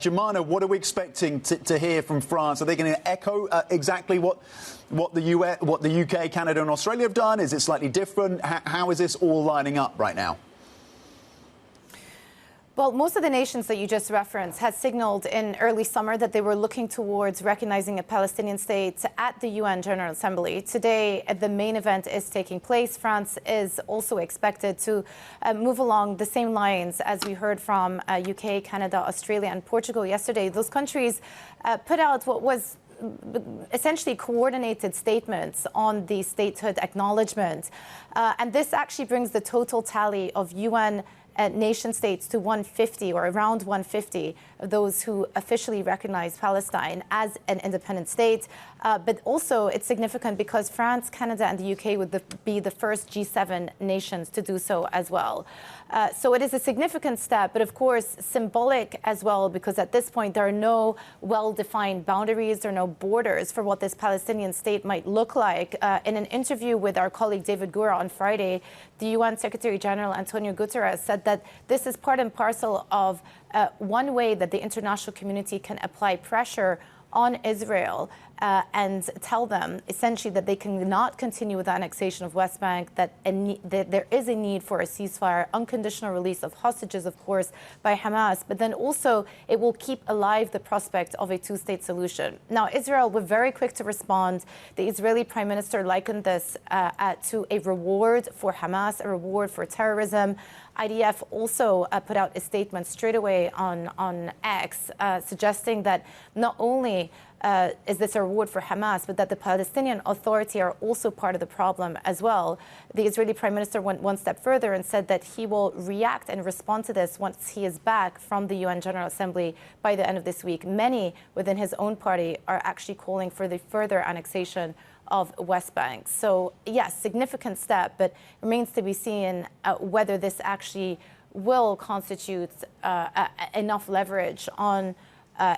Joumanna, what are we expecting to hear from France? Are they going to echo exactly what the UK, Canada and Australia have done? Is it slightly different? How is this all lining up right now? Well, most of the nations that you just referenced had signaled in early summer that they were looking towards recognizing a Palestinian state at the UN General Assembly. Today, the main event is taking place. France is also expected to move along the same lines as we heard from UK, Canada, Australia and Portugal yesterday. Those countries put out what was essentially coordinated statements on the statehood acknowledgement. And this actually brings the total tally of UN nation states to 150 or around 150 of those who officially recognize Palestine as an independent state. But also it's significant because France, Canada and the UK would be the first G7 nations to do so as well. So it is a significant step, but of course symbolic as well, because at this point there are no well-defined boundaries, there are no borders for what this Palestinian state might look like. In an interview with our colleague David Gura on Friday, the UN Secretary General Antonio Guterres said that this is part and parcel of one way that the international community can apply pressure on Israel and tell them essentially that they cannot continue with the annexation of West Bank, that there is a need for a ceasefire, unconditional release of hostages, of course, by Hamas, but then also it will keep alive the prospect of a two-state solution. Now, Israel were very quick to respond. The Israeli Prime Minister likened this to a reward for Hamas, a reward for terrorism. IDF also put out a statement straight away on X, suggesting that not only is this a reward for Hamas, but that the Palestinian Authority are also part of the problem as well. The Israeli Prime Minister went one step further and said that he will react and respond to this once he is back from the UN General Assembly by the end of this week. Many within his own party are actually calling for the further annexation of West Bank. So, yes, significant step, but remains to be seen whether this actually will constitute enough leverage on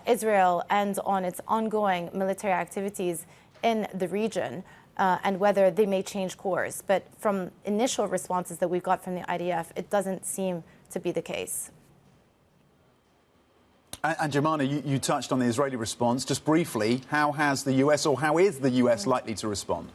Israel and on its ongoing military activities in the region, and whether they may change course. But from initial responses that we've got from the IDF, it doesn't seem to be the case. And Joumanna, you touched on the Israeli response. Just briefly, how has the US, or how is the US likely to respond?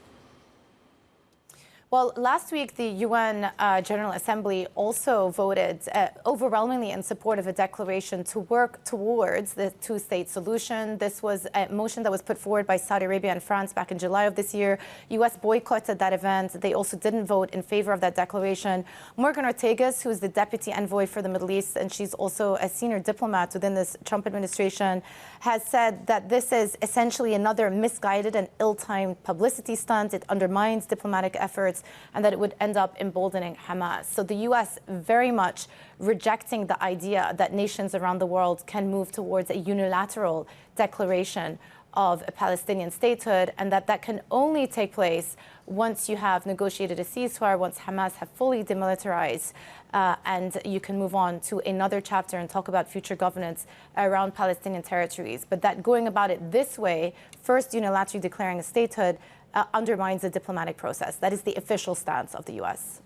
Well, last week, the UN General Assembly also voted overwhelmingly in support of a declaration to work towards the two-state solution. This was a motion that was put forward by Saudi Arabia and France back in July of this year. U.S. boycotted that event. They also didn't vote in favor of that declaration. Morgan Ortagus, who is the deputy envoy for the Middle East, and she's also a senior diplomat within this Trump administration, has said that this is essentially another misguided and ill-timed publicity stunt. It undermines diplomatic efforts, and that it would end up emboldening Hamas. So the U.S. very much rejecting the idea that nations around the world can move towards a unilateral declaration of a Palestinian statehood, and that can only take place once you have negotiated a ceasefire, once Hamas have fully demilitarized, and you can move on to another chapter and talk about future governance around Palestinian territories. But that going about it this way, first unilaterally declaring a statehood, undermines the diplomatic process. That is the official stance of the U.S.